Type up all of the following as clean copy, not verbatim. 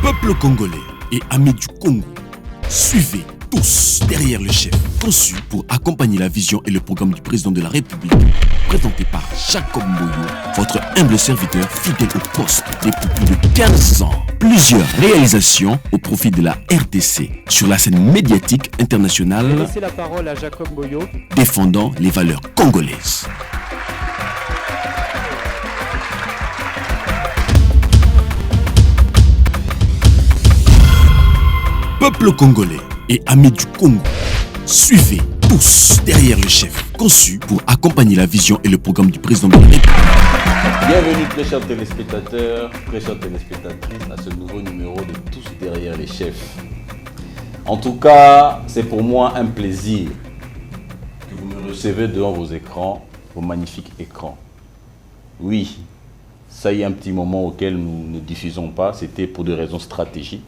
Peuple congolais et amis du Congo, suivez tous derrière le chef, conçu pour accompagner la vision et le programme du président de la République, présenté par Jacob Mboyo, votre humble serviteur fidèle au poste depuis plus de 15 ans. Plusieurs réalisations au profit de la RDC sur la scène médiatique internationale. Laissez la parole à Jacob Mboyo, défendant les valeurs congolaises. Peuple congolais et amis du Congo, suivez tous derrière le chef, conçu pour accompagner la vision et le programme du président de la République. Bienvenue très chers téléspectateurs, très chères téléspectatrices à ce nouveau numéro de Tous derrière les chefs. En tout cas, c'est pour moi un plaisir que vous me recevez devant vos écrans, vos magnifiques écrans. Oui, ça y est un petit moment auquel nous ne diffusons pas, c'était pour des raisons stratégiques.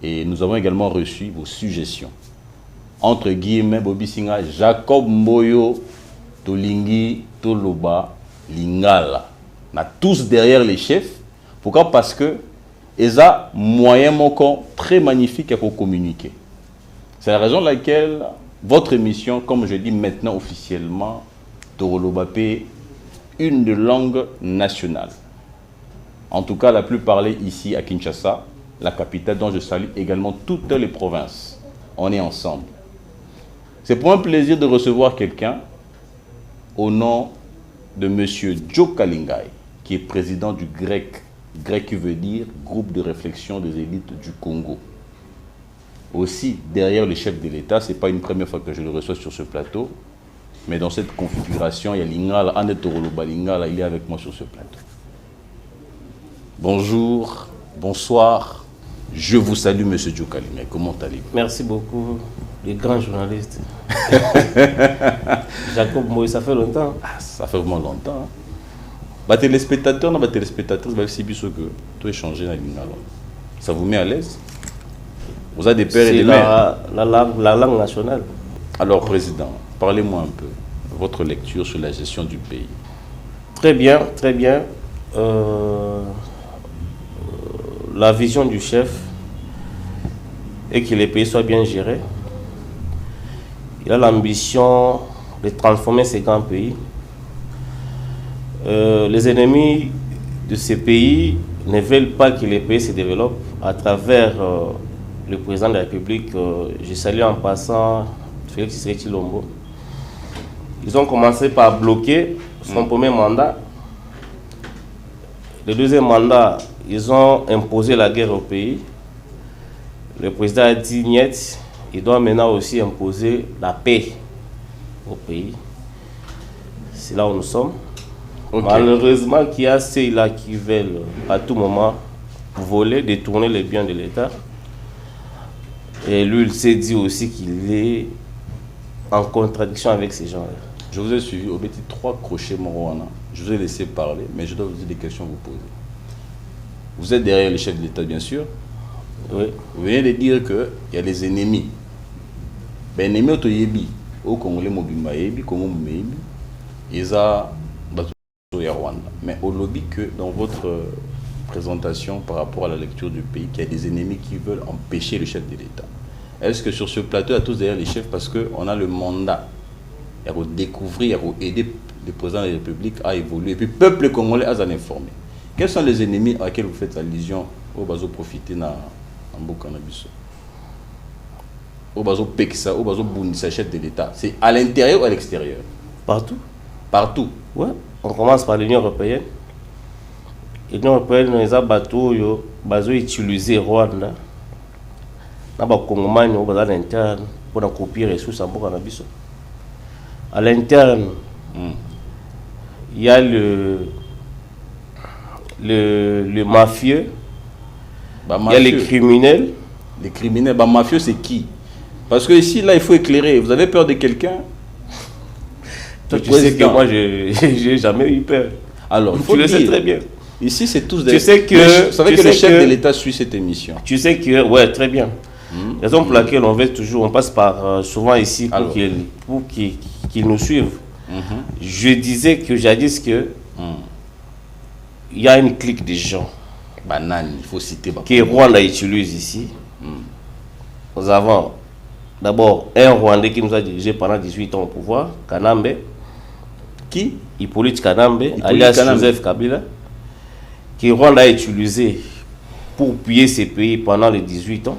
Et nous avons également reçu vos suggestions. Entre guillemets, Bobby Singa, Jacob Mboyo, Tolingi, Toloba, Lingala. On a tous derrière les chefs. Pourquoi? Parce que ils ont moyen très magnifique pour communiquer. C'est la raison pour laquelle votre émission, comme je dis maintenant officiellement, Torolobapé, une de langue nationale. En tout cas, la plus parlée ici à Kinshasa, la capitale dont je salue également toutes les provinces. On est ensemble. C'est pour un plaisir de recevoir quelqu'un au nom de M. Joe Kalingai, qui est président du GREC. GREC qui veut dire Groupe de réflexion des élites du Congo. Aussi, derrière le chef de l'État, ce n'est pas une première fois que je le reçois sur ce plateau, mais dans cette configuration, il y a Lingala, Anetoroloba Lingala, il est avec moi sur ce plateau. Bonjour, bonsoir. Je vous salue, M. Joe Kalingai. Comment allez-vous? Merci beaucoup, les grands journalistes. Jacob Mboyo, ça fait longtemps. Ah, ça fait vraiment longtemps. Bah, téléspectateurs, non, bah, téléspectatrices, bah, c'est bien que tout est changé dans l'Ingala. Ça vous met à l'aise? Vous avez des pères et des mères. La langue nationale. Alors, Président, parlez-moi un peu de votre lecture sur la gestion du pays. Très bien, très bien. La vision du chef est que les pays soient bien gérés. Il a l'ambition de transformer ces grands pays. Les ennemis de ces pays ne veulent pas que les pays se développent. À travers le président de la République, je salue en passant Félix Tshisekedi Tshilombo. Ils ont commencé par bloquer son premier mandat. Le deuxième mandat, ils ont imposé la guerre au pays. Le président a dit niet, il doit maintenant aussi imposer la paix au pays. C'est là où nous sommes. Okay. Malheureusement, qu'il y a ceux-là qui veulent à tout moment voler, détourner les biens de l'État. Et lui, il s'est dit aussi qu'il est en contradiction avec ces gens-là. Je vous ai suivi au petit 3 crochets Moroana. Je vous ai laissé parler, mais je dois vous dire des questions à vous poser. Vous êtes derrière le chef de l'État, bien sûr. Oui. Vous venez de dire qu'il y a des ennemis. Les ennemis au Yebi, au Congolais Mobimba Yebi, Congo Moumebi, ils ont Rwanda. Mais au lobby que dans votre présentation par rapport à la lecture du pays, qu'il y a des ennemis qui veulent empêcher le chef de l'État. Est-ce que sur ce plateau, il y a tous derrière les chefs parce qu'on a le mandat, il faut découvrir, il faut aider le président de la République à évoluer, et puis le peuple congolais à s'en informer. Quels sont les ennemis à laquelle vous faites allusion au bazo profiter dans Mbokanabiso? Au bazo Peksa, au bazo Bounissa, chef de l'État. C'est à l'intérieur ou à l'extérieur? Partout. Partout. Ouais. On commence par l'Union européenne. L'Union européenne, les bateaux, ils ont utilisé Rwanda. Ils ont à l'interne pour copier les ressources à Mbokanabiso. À l'interne, il y a le mafieux, il y a les criminels. Les criminels, mafieux c'est qui? Parce que ici, là, il faut éclairer. Vous avez peur de quelqu'un? Tu sais que moi, j'ai jamais eu peur. Alors, il faut tu le dire. sais très bien. Ici, c'est tous des... Tu sais que... Vous savez que le chef de l'État suit cette émission. Tu sais que... Ouais, très bien. La raison pour laquelle on veut toujours... On passe par souvent ici pour qu'ils nous suivent. Je disais que jadis que... Il y a une clique de gens Banane, il faut citer. Que Rwanda utilise ici. Nous avons d'abord un Rwandais qui nous a dirigé pendant 18 ans au pouvoir, Kanambe. Qui? Hippolyte Kanambe, alias Joseph Kabila, que Rwanda a utilisé pour piller ses pays pendant les 18 ans.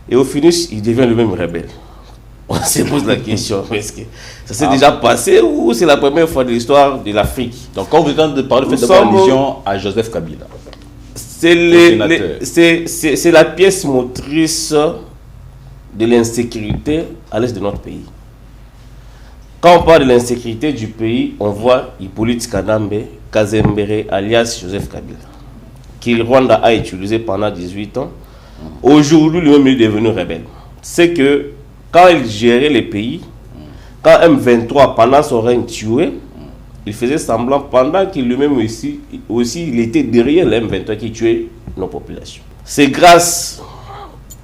Et au finish, il devient le même rebelle. On se pose la question, est-ce que ça s'est déjà passé ou c'est la première fois de l'histoire de l'Afrique? Donc quand vous êtes en train de parler, faites d'abord allusion à Joseph Kabila. C'est la pièce motrice de l'insécurité à l'est de notre pays. Quand on parle de l'insécurité du pays, on voit Hippolyte Kanambe, Kazembere, alias Joseph Kabila, qui Rwanda a utilisé pendant 18 ans. Aujourd'hui, lui-même est devenu rebelle. C'est que quand il gérait les pays, quand M23, pendant son règne, tuait, il faisait semblant pendant qu'il lui-même aussi, il était derrière le M23 qui tuait nos populations. C'est grâce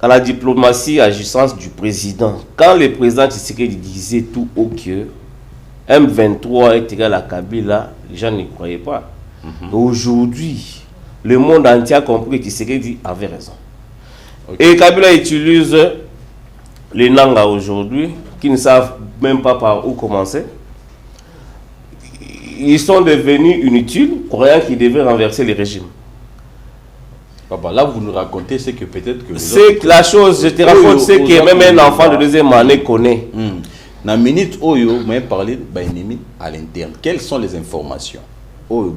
à la diplomatie agissante du président. Quand le président Tshisekedi disait tout haut que M23 est égal à Kabila, les gens n'y croyaient pas. Aujourd'hui, le monde entier a compris que Tshisekedi avait raison. Et Kabila utilise les Nanga aujourd'hui, qui ne savent même pas par où commencer. Ils sont devenus inutiles, croyant qu'ils devaient renverser les régimes. Papa, là vous nous racontez, c'est que peut-être que... C'est que la chose, je te raconte, c'est que même un enfant de deuxième année connaît. Dans la minute où vous m'avez parlé d'ennemi à l'interne, quelles sont les informations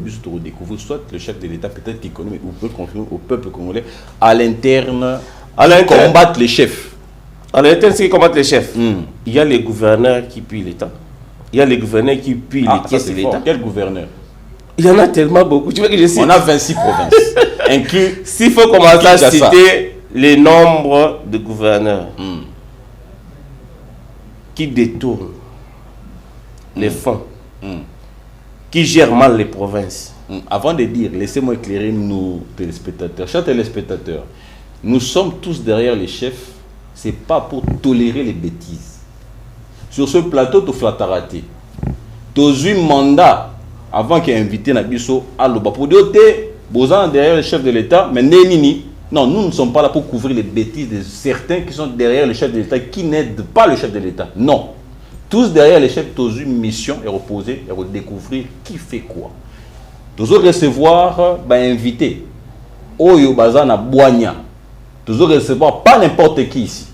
juste pour découvrir, soit le chef de l'État peut-être qui connaît, ou peut confirmer au peuple congolais, à l'interne, combattre les chefs. À l'interne, c'est qui combattent les chefs. Il y a les gouverneurs qui pillent l'État. Il y a les gouverneurs qui pillent les caisses de l'État. Quel gouverneur? Il y en a tellement beaucoup. Tu veux que je cite? On a 26 provinces. Inclus. S'il faut commencer à citer les nombres de gouverneurs qui détournent les fonds, qui gèrent mal les provinces. Avant de dire, laissez-moi éclairer nos téléspectateurs. Chers téléspectateurs, nous sommes tous derrière les chefs. Ce n'est pas pour tolérer les bêtises. Sur ce plateau, tu flattes raté. Tu as eu un mandat avant qu'il ait invité Nabiso à l'Oba. Pour dire, besoin derrière le chef de l'État, mais non, nous ne sommes pas là pour couvrir les bêtises de certains qui sont derrière le chef de l'État, qui n'aident pas le chef de l'État. Non. Tous derrière les chefs, tu as eu une mission et reposer et redécouvrir qui fait quoi. Tu as recevoir, invité. Oyo Bazana Boigna. Tu as recevoir pas n'importe qui ici.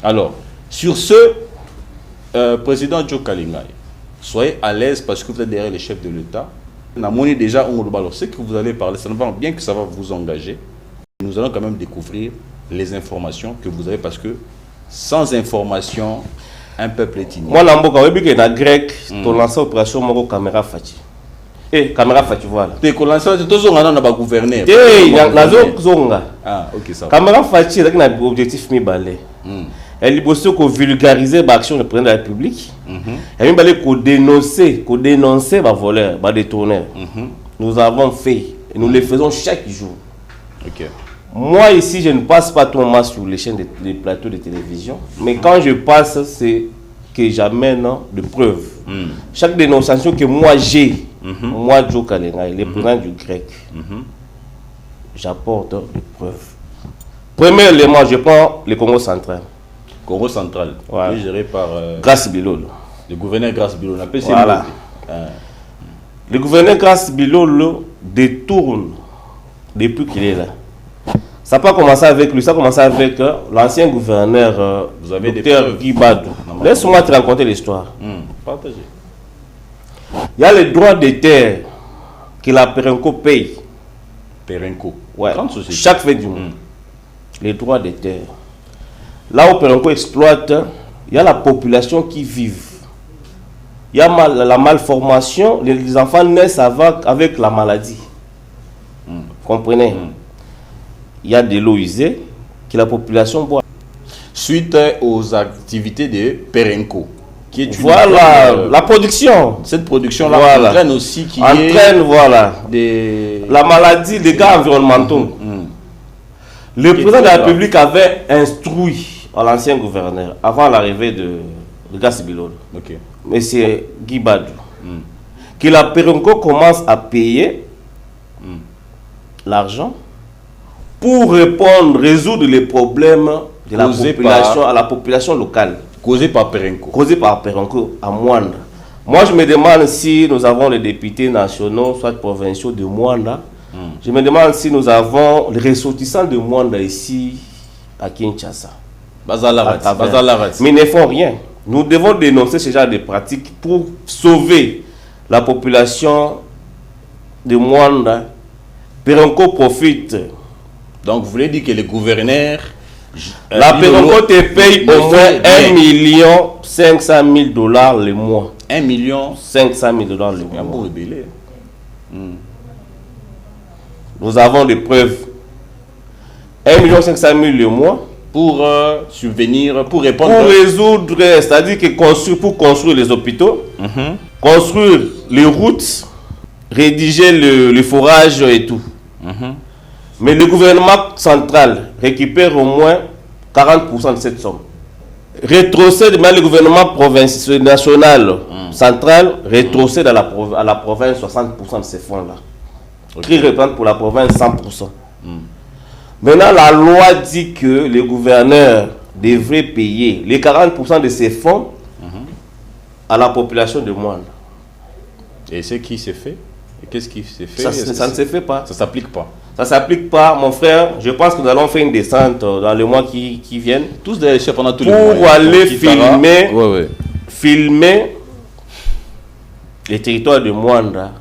Alors, sur ce, président Joe Kalingai, soyez à l'aise parce que vous êtes derrière les chefs de l'État. Déjà, alors, ce que vous allez parler, ça va bien que ça va vous engager. Nous allons quand même découvrir les informations que vous avez parce que sans information, un peuple est ignorant. Moi, Namboka, oui, que na grec, ton lancé opération Moko Caméra Fati. Caméra Fati, voilà. Tu es lancé, tu es gouverneur. Ah, ok, ça va. Caméra Fati, c'est un objectif mi balé. Elle est possible de vulgariser l'action du président de la République. Elle est dénoncer les voleurs, les détourneurs. Nous avons fait, et nous le faisons chaque jour. Moi ici, je ne passe pas tout le temps sur les chaînes, les plateaux de télévision. Mais quand je passe, c'est que j'amène de preuves. Chaque dénonciation que moi j'ai, moi Joe Kalingai, le président du grec, j'apporte des preuves. Premier élément, je prends le Congo central. Congo central, géré par Grace Bilolo. Le gouverneur Grace Bilolo. Voilà. Le gouverneur Grace Bilolo détourne depuis qu'il est là. Ça n'a pas commencé avec lui, ça a commencé avec l'ancien gouverneur Dr Guy Badou. Laisse-moi te raconter l'histoire. Partagez. Il y a le droit de terre que la Perenco paye. Perenco. Ouais. Chaque fin du mois. Les droits de terre. Là où Perenco exploite, il y a la population qui vit. Il y a la malformation, les enfants naissent avec la maladie. Comprenez? Il y a de l'eau usée que la population boit. Suite aux activités de Perenco, qui est la production. Cette production-là entraîne aussi la maladie, des gaz environnementaux. Le président de la République avait instruit à l'ancien gouverneur, avant l'arrivée de Grace Bilolo, M. Guy Badou, que la Perenco commence à payer l'argent pour résoudre les problèmes de la population, à la population locale. Causé par Perenco. Causé par Perenco à Mwanda. Moi, je me demande si nous avons les députés nationaux, soit provinciaux de Mwanda. Je me demande si nous avons les ressortissants de Mwanda ici à Kinshasa. Mais ils ne font rien. Nous devons dénoncer ce genre de pratiques pour sauver la population de Mwanda. Perenco profite. Donc vous voulez dire que les gouverneurs... La Perenco te paye au moins 1 500 000 $ le mois. 1 500 000 $ le mois. Un beau rebelle. Nous avons des preuves. 1 500 000 $ le mois. Pour subvenir, pour répondre... Pour résoudre, c'est-à-dire que pour construire les hôpitaux, construire les routes, rédiger le forage et tout. Mais le gouvernement central récupère au moins 40% de cette somme. Rétrocède, mais le gouvernement provincial, national, central, rétrocède à la province 60% de ces fonds-là. Qui reprend pour la province 100%. Maintenant, la loi dit que les gouverneurs devraient payer les 40% de ces fonds à la population de Mwanda. Et ce qui s'est fait? Qu'est-ce qui s'est fait? Ça ne se fait pas. Ça ne s'applique pas. Ça ne s'applique pas, mon frère. Je pense que nous allons faire une descente dans les mois qui viennent. Tous des chefs pendant tous les mois. Pour aller filmer les territoires de Mwanda.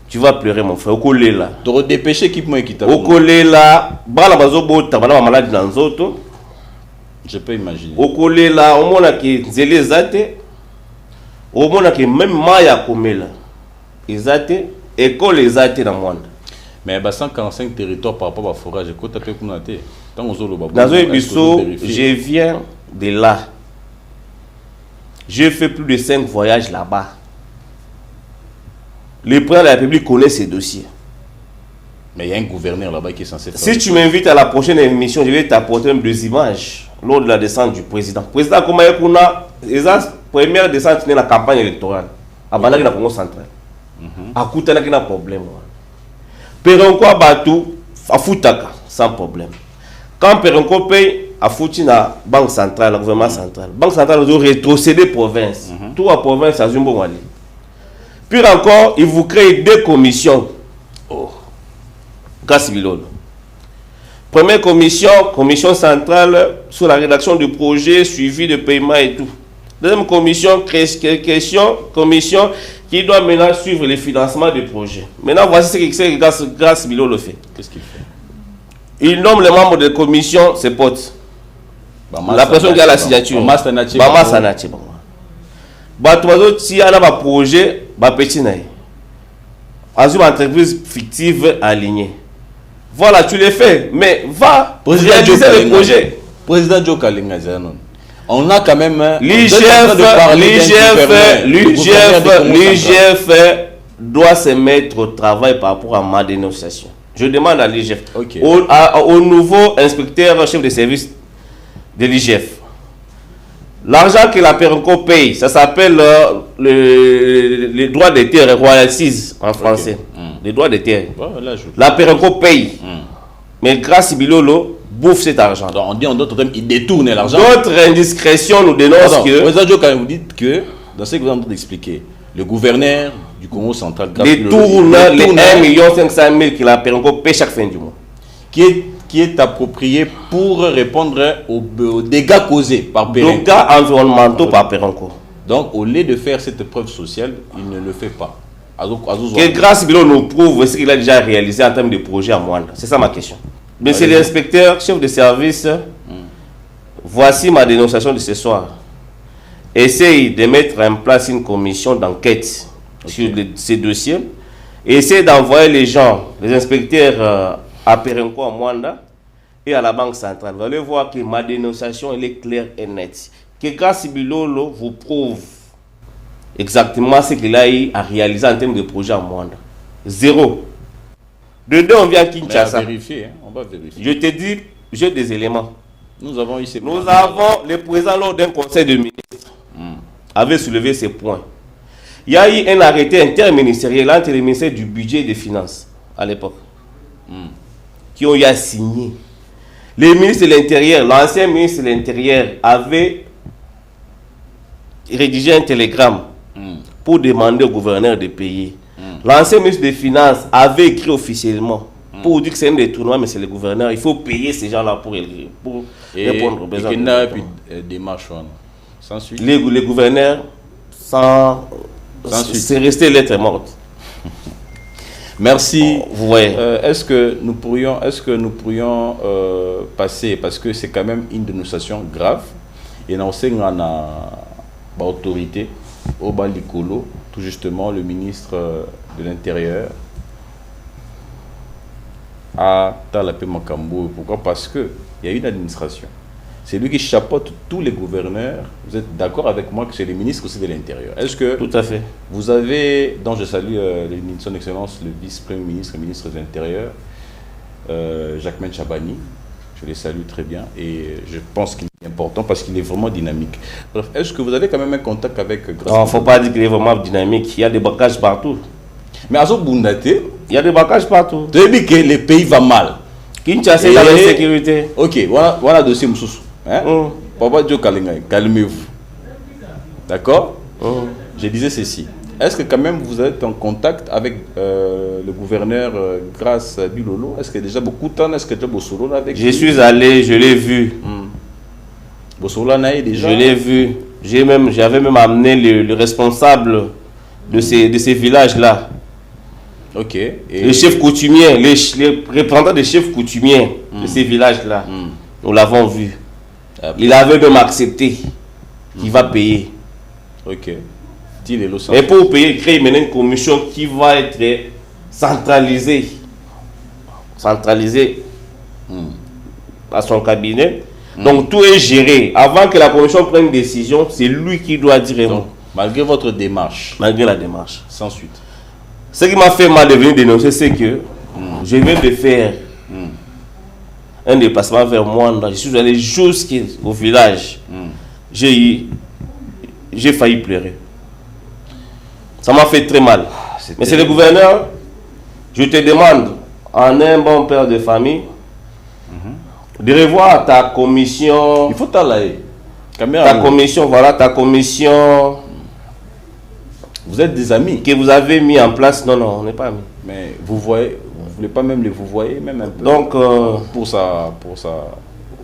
Tu vas pleurer, mon frère. Au là. Tu aurais dépêché qui moi qui t'a. Au là. Malade dans autres. Je peux imaginer. Au là, au moins qui zélé zate. Au moins qui même maya komela. Izate école ezate dans Mwanda. Mais 145 territoires par rapport à forage, écoute, tu as pu noter. Je viens de là. J'ai fait plus de 5 voyages là-bas. Le président de la République connaît ces dossiers. Mais il y a un gouverneur là-bas qui est censé faire. Si tu m'invites à la prochaine émission, je vais t'apporter des images lors de la descente du président. Le président, comment il y a la première descente de la campagne électorale à Banaki, dans le Congo central. À Koutana, il y a un problème. Perenco Batou, à Foutaka, sans problème. Quand Perenco paye, à Foutina, Banque centrale, le gouvernement central. Banque centrale, ils ont rétrocédé province. Tout la province, à Zumbo Wali. Puis encore, ils vous créent 2 commissions. Gassibilolo. Première commission, commission centrale sur la rédaction du projet, suivi de paiement et tout. Deuxième commission, commission qui doit maintenant suivre le financement du projet. Maintenant, voici ce que Gassibilolo fait. Qu'est-ce qu'il fait? Il nomme les membres de la commission, ses potes. La personne qui a la signature. Bama Sanachi. Si on a un projet, petit naï. Une entreprise fictive alignée. Voilà, tu les fais, mais va réaliser le projet. Président Joe Kalinga, on a quand même l'IGF doit se mettre au travail par rapport à ma dénonciation. Je demande à l'IGF, au nouveau inspecteur chef de service de l'IGF, l'argent que la Perenco paye, ça s'appelle les droits de terre, royalties en français. Les droits de terre. La Perenco paye. Mais grâce à Bilolo, bouffe cet argent. Donc on dit en d'autres termes, il détourne l'argent. D'autres indiscrétions nous dénoncent que... Quand vous dites que, dans ce que vous êtes en train d'expliquer, le gouverneur du Congo central détourne les 1 500 000 que la Perenco paye chaque fin du mois. Qui est approprié pour répondre aux dégâts causés par Perenco. Dégâts environnementaux par Perenco. Donc au lieu de faire cette preuve sociale, il ne le fait pas. Que grâce Bilo nous prouve ce qu'il a déjà réalisé en termes de projet à Mwanda. C'est ça ma question. Monsieur l'inspecteur, chef de service, voici ma dénonciation de ce soir. Essaye de mettre en place une commission d'enquête sur ces dossiers. Essaye d'envoyer les gens, les inspecteurs à Perenco, à Mwanda et à la Banque centrale. Vous allez voir que ma dénonciation elle est claire et nette. Que grâce Bilolo vous prouve exactement ce qu'il a eu à réaliser en termes de projet à Mwanda. 0. De 2, on vient à Kinshasa. On va vérifier. Je te dis, j'ai des éléments. Nous avons le président lors d'un conseil de ministres avait soulevé ces points. Il y a eu un arrêté interministériel entre le ministère du budget et des finances à l'époque. qui ont eu à signer. Le ministre de l'Intérieur, l'ancien ministre de l'Intérieur avait rédigé un télégramme pour demander au gouverneur de payer. L'ancien ministre des Finances avait écrit officiellement pour dire que c'est un détournement, mais c'est le gouverneur. Il faut payer ces gens-là pour répondre aux besoins. Et qu'il n'y a plus de démarche sans suite. Les gouverneurs, c'est resté lettre morte. Merci. Vous voyez. Est-ce que nous pourrions passer, parce que c'est quand même une dénonciation grave, et nous avons une autorité au Balikolo, tout justement le ministre de l'Intérieur, à Talapé Makambo. Pourquoi? Parce qu'il y a une administration. C'est lui qui chapeaute tous les gouverneurs. Vous êtes d'accord avec moi que c'est le ministre aussi de l'Intérieur? Est-ce que tout à fait. Vous avez, dont je salue son Excellence, le vice-premier ministre, le ministre de l'Intérieur, Jacquemain Chabani. Je les salue très bien et je pense qu'il est important parce qu'il est vraiment dynamique. Bref, est-ce que vous avez quand même un contact avec... Non, il ne faut pas dire qu'il est vraiment dynamique. Il y a des blocages partout. Mais à Zobundate, il y a des blocages partout. Tu dis que le pays va mal. Kinshasa, il y a l'insécurité. Ok, voilà le dossier Moussous. Papa Joe calmez-vous. D'accord? Je disais ceci. Est-ce que quand même vous êtes en contact avec le gouverneur Grâce Bilolo? Est-ce que déjà beaucoup de temps? Est-ce que déjà Bossolo avec lui? Je suis allé, je l'ai vu. Bossolo déjà? Je l'ai vu. J'avais même amené le responsable de ces villages-là. Ok. Et les chefs coutumiers, les représentants des chefs coutumiers de ces villages-là, nous l'avons vu. Il avait même accepté qu'il va payer. Ok. Et pour payer, il crée une commission qui va être centralisée. À son cabinet. Donc tout est géré. Avant que la commission prenne une décision, c'est lui qui doit dire un mot. Malgré votre démarche. Malgré la démarche. Sans suite. Ce qui m'a fait mal de venir dénoncer, c'est que je viens de faire un déplacement vers Mwanda. Je suis allé jusqu'au village. J'ai failli pleurer. Ça m'a fait très mal. Mais c'est le gouverneur. Je te demande, en un bon père de famille, de revoir ta commission. Il faut t'aller. Ta commission, voilà, ta commission. Vous êtes des amis que vous avez mis en place. Non, on n'est pas amis. Mais vous voyez, vous voulez pas même vous voyez même un peu. Donc, pour ça.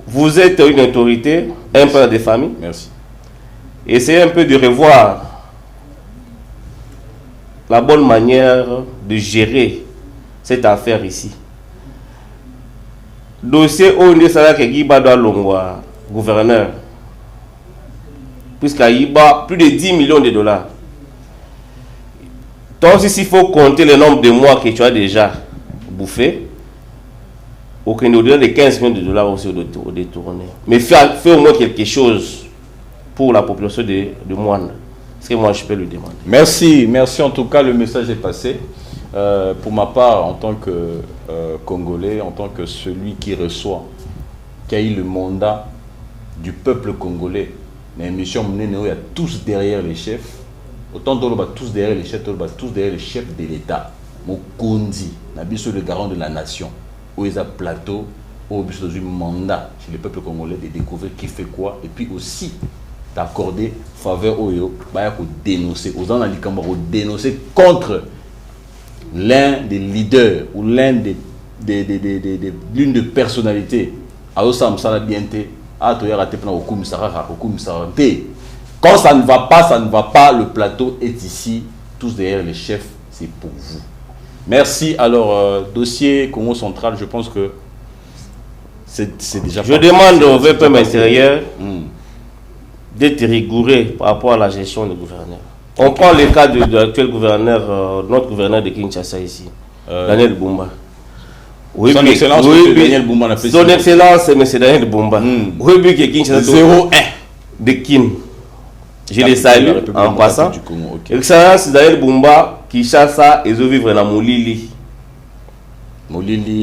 Vous êtes une autorité, un père de famille. Merci. Essayez un peu de revoir la bonne manière de gérer cette affaire ici. Dossier Onde Salak Giba doit Longwa, gouverneur. Puisqu'à Iba, plus de 10 millions de dollars. Donc, s'il faut compter le nombre de mois que tu as déjà bouffé, aucun au-delà de 15 millions de dollars aussi au détourné. Mais fais au moins quelque chose pour la population de Moine. Est-ce que moi je peux le demander? Merci en tout cas, le message est passé. Pour ma part, en tant que Congolais, en tant que celui qui reçoit, qui a eu le mandat du peuple congolais, l'émission menée, il y a tous derrière les chefs. Autant de tous derrière les chefs, tous derrière les chefs de l'État. Mokondi, le garant de la nation, où il y a plateau, où il y a un mandat chez le peuple congolais de découvrir qui fait quoi, et puis aussi d'accorder faveur aux dénoncer, aux gens dénoncer contre l'un des leaders ou l'une des personnalités. Alors ça me semble bien. Quand ça ne va pas, le plateau est ici, tous derrière les chefs, c'est pour vous. Merci. Alors, dossier Congo Central, je pense que c'est déjà... Je demande au VPM intérieur d'être rigoureux par rapport à la gestion du gouverneur. On prend le cas de l'actuel gouverneur, notre gouverneur de Kinshasa ici, Daniel Bumba. Oui, son excellence, Daniel Bumba. Son excellence, M. Daniel Bumba. Oui, que Kinshasa 0-1 de Kin. Je les salue en passant. Excellence Daniel Bumba, Kinshasa, ils vont vivre dans Molili.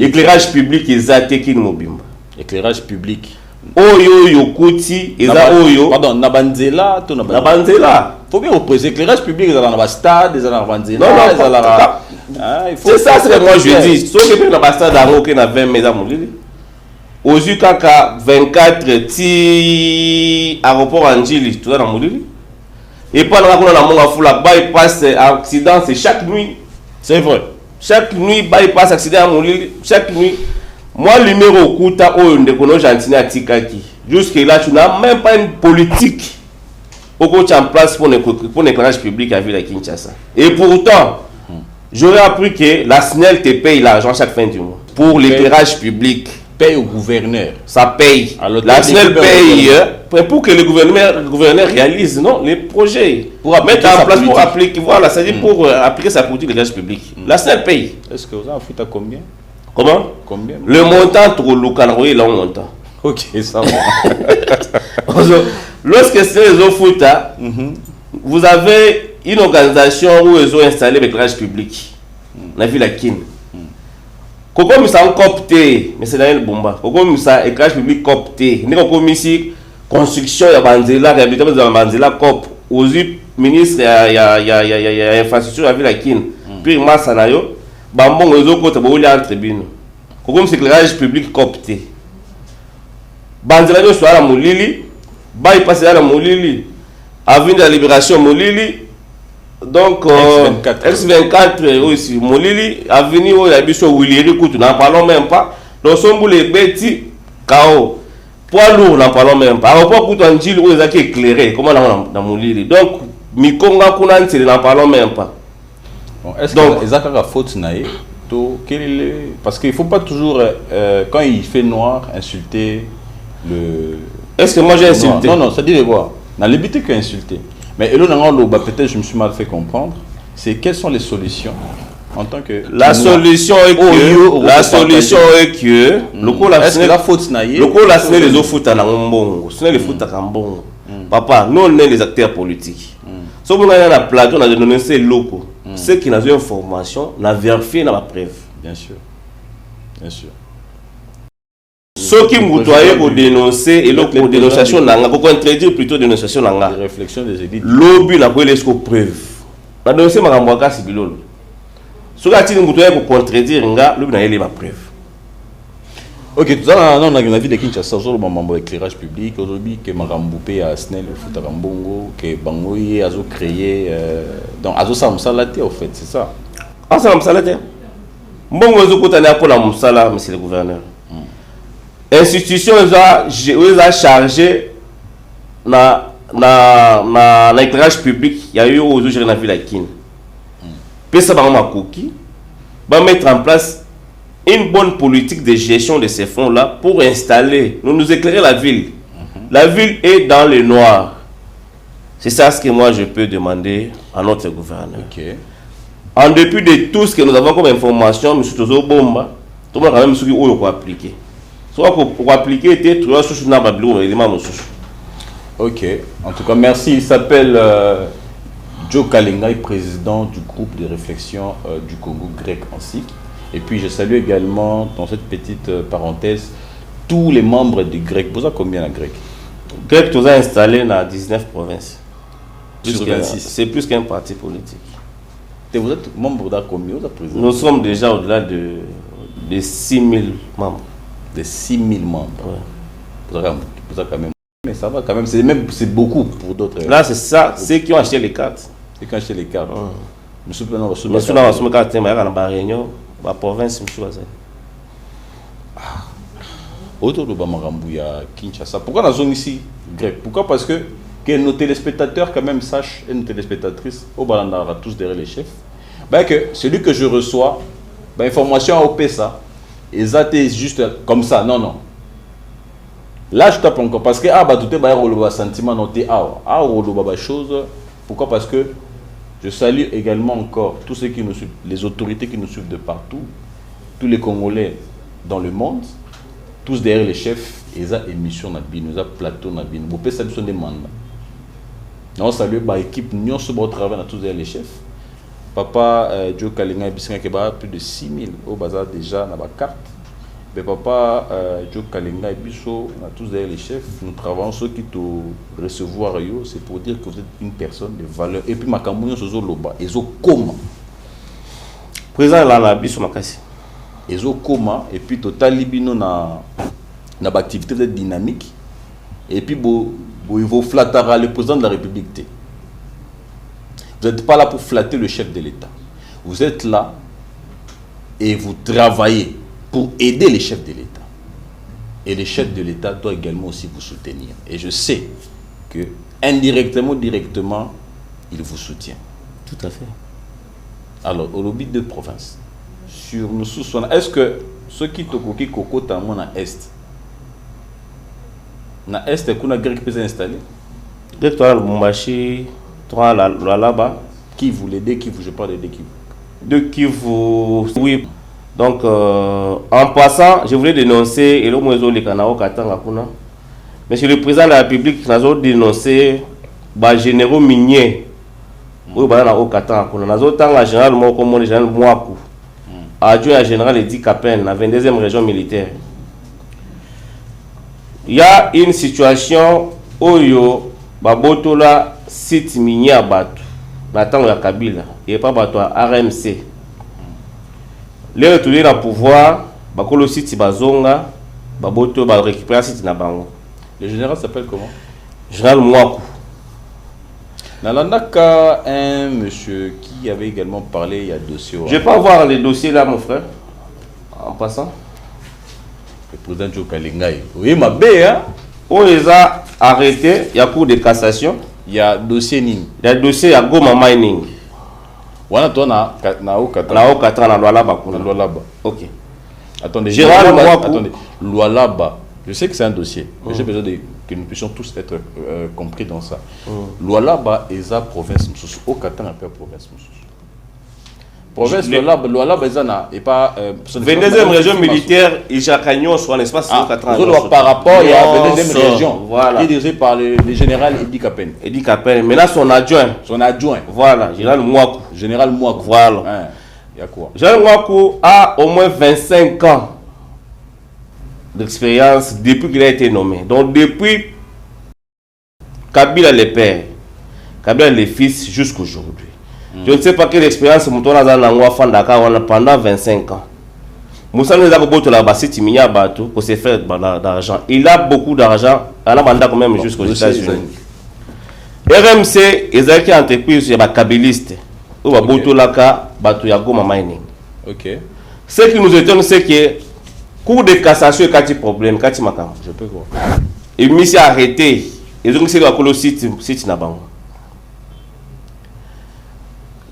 Éclairage public, ils ont Kin Mobimba. Éclairage public. Oyo Yokuti, ils ont Oyo. Pardon, Nabanzela, Nabanzela. faut bien représenter l'éclairage public dans le stade, dans la vanzina, Non, c'est ça, c'est moi je dis. Sauf que dans le stade d'Aro, qui a 20 maisons à Moulili. Aux Ukaka 24 ti aéroport Anjili, tout ça dans Moulili. Et pas dans la Monga Foula, il passe accident, c'est chaque nuit. C'est vrai. Chaque nuit, il passe accident à Moulili. Chaque nuit. Moi, le numéro Kouta, on ne connaît pas Tikaki. Jusque là, tu n'as même pas une politique au coach en place pour l'éclairage public à Ville Kinshasa. Et pourtant, j'aurais appris que la SNEL te paye l'argent chaque fin du mois pour l'éclairage public. Paye au gouverneur. Ça paye. La SNEL paye pour que le gouverneur réalise non, les projets. Pour mettre en place, pour appliquer, voilà, c'est-à-dire pour appliquer sa politique d'éclairage public. La SNEL paye. Est-ce que vous en foutez à combien? Comment? Combien? Le montant, trop local, oui, là, on montant. Ok, ça va. Lorsque c'est les foot, vous avez une organisation où ils ont installé l'éclairage public. On a vu la Kin. Comment ça a copté, mais c'est dans le bomba. Comment ça éclairage public copté. Nous avons ici construction de Banzela, réhabilitation de Banzela cop. Aux ministres, il y a infrastructure à la Kin. Puis moi, ça n'a yo. Bambon les autres côtés, vous en tribune. Comment c'est éclairage public copté. Banzela yo soit à Moulili, il passe à la Moulili, avenue de la Libération Moulili. Donc, X24 aussi, Moulili, avenue où il y a Bissot Willeri, nous n'en parlons même pas. Donc, son boulot est bêti, KO. Poids lourd, n'en parlons même pas. Alors, pour qu'on dise où il y a éclairé, comment dans Moulili. Donc, Mikonga Kounan, n'en parlons même pas. Bon, est-ce que les accords à faute naïe, parce qu'il ne faut pas toujours, quand il fait noir, insulter le. Est-ce que moi j'ai insulté? Non, ça dit de voir. N'a l'habitude qu'à insulter. Mais peut-être je me suis mal fait comprendre. C'est quelles sont les solutions en tant que. La solution est que. Est-ce que la faute naïe? Le coup là, c'est les autres foot à Nambongo. Ce n'est les foot à Nambongo. Papa, nous on est les acteurs politiques. Si on a un plateau, on a dénoncé locaux. Ceux qui n'ont pas information, on a vérifié dans la preuve. Bien sûr. Bien sûr. Ceux qui m'ont pour dénoncer et l'autre pour dénonciation, pour contredire plutôt dénonciation. La réflexion des élites. L'obus n'a pas les preuves. La dénonciation m'a renvoyé à Sibilolo. Ceux qui m'ont pour contredire, l'obus n'a pas preuve. Ok, tout ça, on a vu de Kinshasa, sur le moment de l'éclairage public, aujourd'hui, que Maramboupé à Snell, le foot à Rambongo, que Bangoye a créé. Donc, Azo Samsalate, au fait, c'est ça. Ah, ça Samsalate. Bon, Azo Kotane pour la Moussala, monsieur le gouverneur. Institution ils ont chargé dans l'éclairage public. Il y a eu aujourd'hui dans la ville de Kin. Puis ça va mettre en place une bonne politique de gestion de ces fonds-là pour installer, nous éclairer la ville. La ville est dans le noir. C'est ça ce que moi je peux demander à notre gouverneur. Okay. En dépit de tout ce que nous avons comme information, M. Tozo Bomba, tout le monde a quand même ce qu'il faut appliquer. Soit pour appliquer, tu as sous la Babylone, élément. Ok, en tout cas, merci. Il s'appelle Joe Kalengai, président du groupe de réflexion du Congo grec en SIC. Et puis, je salue également, dans cette petite parenthèse, tous les membres du grec. Vous avez combien la grec? Grec, tu as installé dans 19 provinces. Sur 26. C'est plus qu'un parti politique. Et vous êtes membre de combien? Nous sommes déjà au-delà de 6 000 membres. De 6 000 membres. Ouais. Vous avez quand même. Mais ça va quand même, c'est beaucoup pour d'autres. Là, c'est ça, ceux qui ont acheté les cartes. Ceux qui ont acheté les cartes. Monsieur Pénan, on va la réunion, la province, monsieur Bazali. Autour de Bamarambouya, Kinshasa. Pourquoi dans la zone ici grec? Pourquoi? Parce que nos téléspectateurs quand même sachent, et nos téléspectatrices, au Balandara, tous derrière les chefs, ben que celui que je reçois, ben information au PESA, et ça c'est juste comme ça, non. Là je tape encore parce que tout est sentiment noté chose. Pourquoi? Parce que je salue également encore tous ceux qui nous suivent, les autorités qui nous suivent de partout, tous les Congolais dans le monde, tous derrière les chefs, et ça émission na bin, ça plateau na bin. Vous pouvez saluer des mandats. On salue l'équipe, nous sommes travail tous derrière les chefs. Papa Joe Kalinga Bisinga Keba plus de 6 000 au bazar déjà dans la carte. Mais papa, Joe Kalenga et Bisso, on a tous d'ailleurs les chefs, nous travaillons ceux qui te recevoir, c'est pour dire que vous êtes une personne de valeur. Et puis, ma camouflage, c'est Loba. Et zo comment Président là, la Bisso Makasi. Et zo comment, et puis, total libino na activité dynamique. Et puis, il faut flatter le président de la République. Vous n'êtes pas là pour flatter le chef de l'État. Vous êtes là et vous travaillez pour aider les chefs de l'État. Et les chefs de l'État doivent également aussi vous soutenir. Et je sais que indirectement, directement, ils vous soutiennent. Tout à fait. Alors, au lobby de province, sur nous sous-sonnons, est-ce que ceux qui te coquillent coco dans l'Est, dans l'Est, est-ce qu'on a grec qui peut s'installer? Dès que tu as le Mumbashi, tu as là-bas. Qui vous l'aidez, qui vous, je parle de qui vous? De qui vous. Oui. Donc, en passant, je voulais dénoncer, et le Moïse les Kanao Katanga Kuna. Monsieur le président de la République, nous avons dénoncé les généraux miniers. Oui, bah, au Katanga Kuna. Nous avons le général Moko, le général Mouakou. Adjoint à général Edi Kapen, la 22e région militaire. Il y a une situation où il y a site minier à Batou. Nathan ya Kabila. Il n'y a pas Batou à RMC. Les retournés dans le pouvoir, le site Bazonga, Baboto va récupérer le site Nabango. Le général s'appelle comment? Général Mouakou. Nalandaka, un monsieur qui avait également parlé il y a dossier. Je ne vais pas voir les dossiers là, mon frère. En passant. Le président Joe Kalenga. Oui, ma bé, hein? Où ils ont arrêté, il y a cours de cassation. Il y a dossier Ning. Il y a dossier à Goma Mining. Wana toi na Okatra. Na Okatra na Lualaba. Na Lualaba. Ok. Attendez, Gérald Mouakou. Attendez, Lualaba. Je sais que c'est un dossier, mais j'ai besoin que nous puissions tous être compris dans ça. Lualaba est la province Moussous. Okatra n'a pas province Moussous. Province Lualaba est pas 22e région militaire, Ijakagnon soit un espace par rapport à la 22e région, voilà, qui est dirigé par le général Edi Kapen. Edi Kapen, maintenant son adjoint. Son adjoint. Voilà, général Mouakou. Général Mouakou. Voilà. Hein, il y a quoi? Général Mouakou a au moins 25 ans d'expérience depuis qu'il a été nommé. Donc depuis Kabila le père, Kabila le fils jusqu'aujourd'hui. Je ne sais pas quelle expérience Moutouna Zanangwa Fandaka pendant 25 ans. Moussa nous a beaucoup la basse Timinia Batou pour se faire d'argent. Il a beaucoup d'argent. Il a mandat quand même jusqu'aux États-Unis. RMC, ils ont été entreprise, il y a des kabilistes. Ou des Botolaka, Batou Yagoma Mining. Ok. Ce qui nous étonne, c'est que cours de cassation, quand il y a problème, quand il y a un je peux voir. Et mis à arrêter. Ils ont essayé de le site Nabango.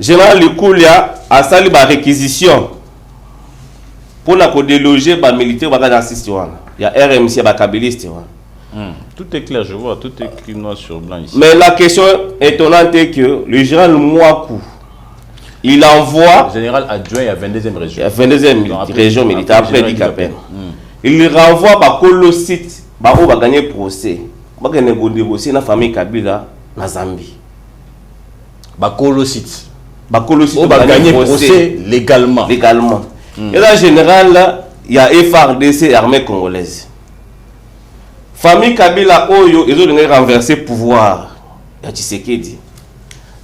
Général Likoulia a sali la réquisition pour la déloger les militaires dans le système. Il y a RMC, il y a Kabiliste. Tout est clair, je vois, tout est écrit noir sur blanc ici. Mais la question étonnante est que le général Mouakou, il envoie. Le général adjoint à 22e région. La 22e région militaire, après Edi Kapen. Il renvoie par le site, où va gagner procès. Il va négocier dans la famille Kabila, dans Zambie. Bakolo site. On va gagner procès légalement. Et là, en général, il y a FARDC, armée congolaise. Famille Kabila, ils ont renversé le pouvoir. Il y a Tshisekedi.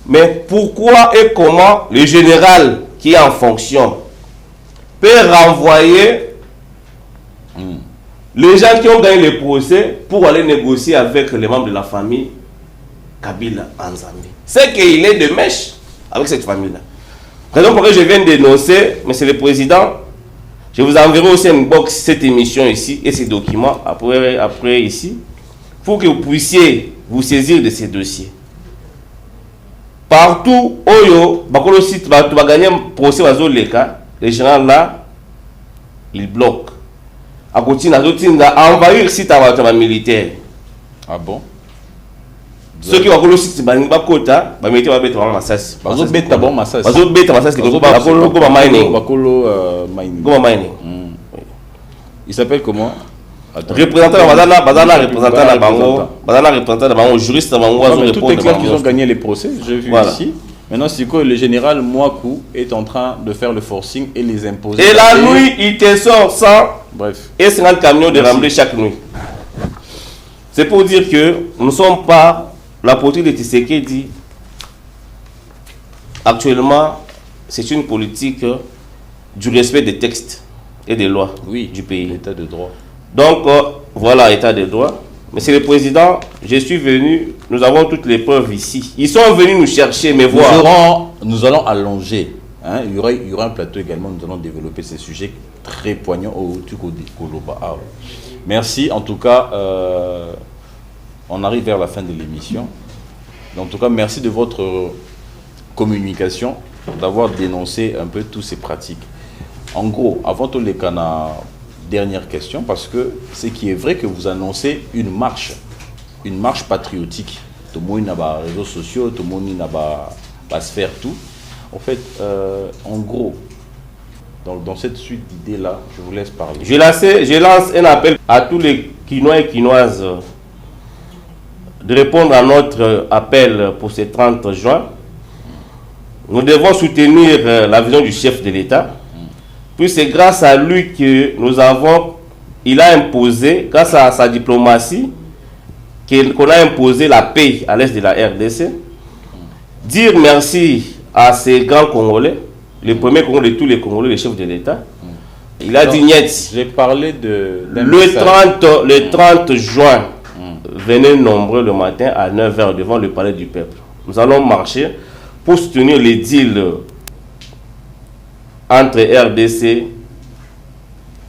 Mais pourquoi et comment le général qui est en fonction peut renvoyer les gens qui ont gagné le procès pour aller négocier avec les membres de la famille Kabila en Zambie? C'est qu'il est de mèche avec cette famille-là. Raison pour laquelle je viens de dénoncer, monsieur le président, je vous enverrai aussi une box cette émission ici et ces documents après ici, pour que vous puissiez vous saisir de ces dossiers. Partout où Bakolo site va gagner un procès les gens là, ils bloquent. À côté à envahir le site à la militaire. Ah bon? Ceux qui ont le site Bakota, ils mettent en massage. Ils mettent en massage. Ils mettent en massage. Ils mettent mining. Il s'appelle comment? Représentant de Bango, juriste de Bango. Tout est clair qu'ils ont gagné les procès, j'ai vu ici. Maintenant, c'est que le général Mouakou est en train de faire le forcing et les imposer. Et la nuit, il te sort sans Bref. Et 50 camions de remblai chaque nuit. C'est pour dire que nous ne sommes pas la politique de Tshisekedi. Actuellement, c'est une politique du respect des textes et des lois du pays. L'état de droit. Donc, voilà, état de droit. Monsieur le Président, je suis venu, nous avons toutes les preuves ici. Ils sont venus nous chercher, mais voir. Nous allons allonger. Hein, il y aura un plateau également, nous allons développer ces sujets très poignants au Koloba. Merci, en tout cas, on arrive vers la fin de l'émission. En tout cas, merci de votre communication, d'avoir dénoncé un peu toutes ces pratiques. En gros, avant tout les canards, dernière question, parce que ce qui est vrai que vous annoncez une marche patriotique. Tout le monde n'a pas les réseaux sociaux, tout le monde n'a pas se faire tout. En fait, en gros, dans cette suite d'idées-là, je vous laisse parler. Je lance un appel à tous les Quinois et Quinoises de répondre à notre appel pour ce 30 juin. Nous devons soutenir la vision du chef de l'État. Puis c'est grâce à lui que il a imposé, grâce à sa diplomatie, qu'on a imposé la paix à l'est de la RDC. Dire merci à ces grands Congolais, le premier Congolais de tous les Congolais, le chef de l'État. Il a dit niet. J'ai parlé de... Le 30 juin, venez nombreux le matin à 9h devant le palais du peuple. Nous allons marcher pour soutenir les deals entre RDC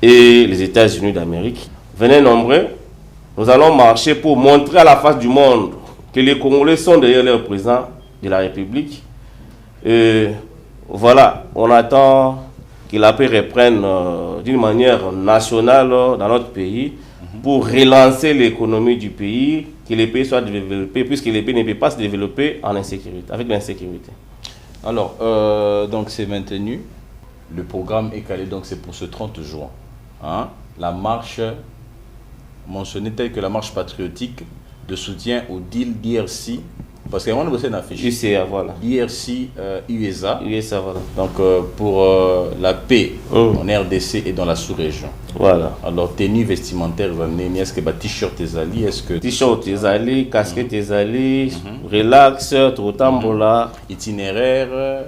et les États-Unis d'Amérique. Venez nombreux, nous allons marcher pour montrer à la face du monde que les Congolais sont derrière leur président de la République. Et voilà, on attend que la paix reprenne d'une manière nationale dans notre pays pour relancer l'économie du pays, que les pays soient développés, puisque les pays ne peuvent pas se développer en insécurité, avec l'insécurité. Alors, donc c'est maintenu. Le programme est calé, donc c'est pour ce 30 juin. Hein? La marche mentionnée telle que la marche patriotique de soutien au deal DRC, parce qu'on a une affiche. UCA, voilà. DRC, USA. USA, voilà. Donc pour la paix en RDC et dans la sous-région. Voilà. Alors, tenue vestimentaire, est-ce que t-shirt tes alliés, est-ce que... T-shirt tes alliés, casquette tes alliés, relax, trotambola. Itinéraire,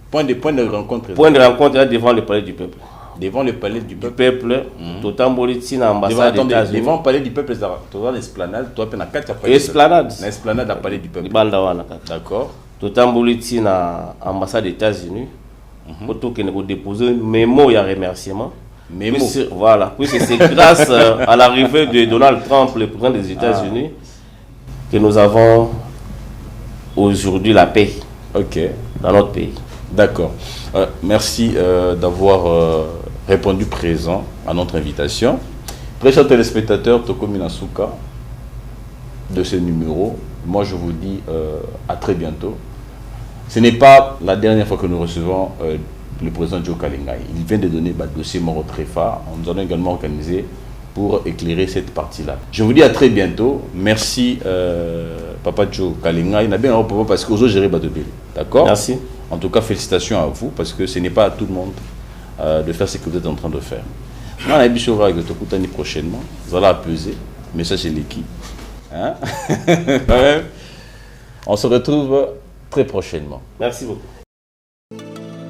point de rencontre. Point de rencontre devant le palais du peuple. Devant le palais du peuple. Totambolitine, ambassade des États-Unis. Devant le palais du peuple, tu as l'esplanade, tu as 4 palais. Esplanade. L'esplanade à palais du peuple. D'accord. Totambolitine, ambassade des États-Unis. Pour que nous déposer un mémo et un remerciement. Mémo. Voilà. Puis c'est grâce à l'arrivée de Donald Trump, le président des États-Unis, que nous avons aujourd'hui la paix dans notre pays. D'accord. Merci d'avoir répondu présent à notre invitation. Très chers téléspectateurs, Toko Minasuka de ce numéro, moi je vous dis à très bientôt. Ce n'est pas la dernière fois que nous recevons le président Joe Kalengai. Il vient de donner un dossier Moro Trefa. Nous allons également organiser pour éclairer cette partie-là. Je vous dis à très bientôt. Merci Papa Joe Kalengai. Il a bien un parce que vous avez géré Badobé. D'accord? Merci. En tout cas, félicitations à vous parce que ce n'est pas à tout le monde de faire ce que vous êtes en train de faire. On a l'habitude avec Tokutani prochainement. Vous allez peser. Message chez l'équipe. Hein? On se retrouve très prochainement. Merci beaucoup.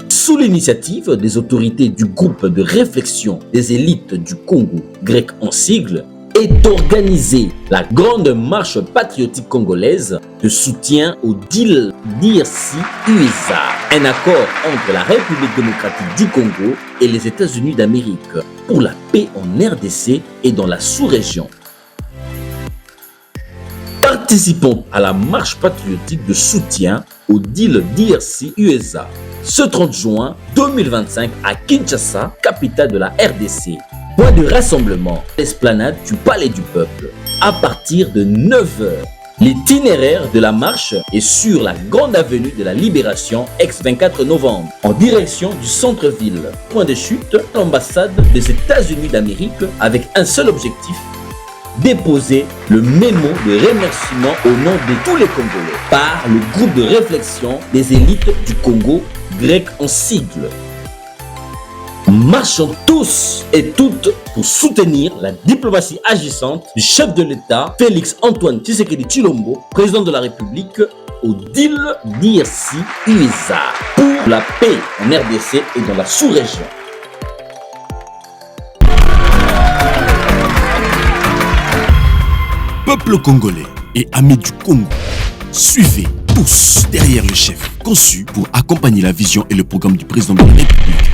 Sous l'initiative des autorités du groupe de réflexion des élites du Congo, grec en sigle, est organisée la grande marche patriotique congolaise de soutien au deal DRC-USA, un accord entre la République démocratique du Congo et les États-Unis d'Amérique pour la paix en RDC et dans la sous-région. Participons à la marche patriotique de soutien au deal DRC-USA ce 30 juin 2025 à Kinshasa, capitale de la RDC. Point de rassemblement, l'esplanade du Palais du Peuple, à partir de 9h. L'itinéraire de la marche est sur la grande avenue de la Libération, ex-24 novembre, en direction du centre-ville. Point de chute, l'ambassade des États-Unis d'Amérique, avec un seul objectif: déposer le mémo de remerciement au nom de tous les Congolais par le groupe de réflexion des élites du Congo, grec en sigle. Marchons tous et toutes pour soutenir la diplomatie agissante du chef de l'État, Félix Antoine Tshisekedi Tshilombo, président de la République, au deal DRC-USA pour la paix en RDC et dans la sous-région. Peuple congolais et amis du Congo, suivez tous derrière le chef, conçu pour accompagner la vision et le programme du président de la République.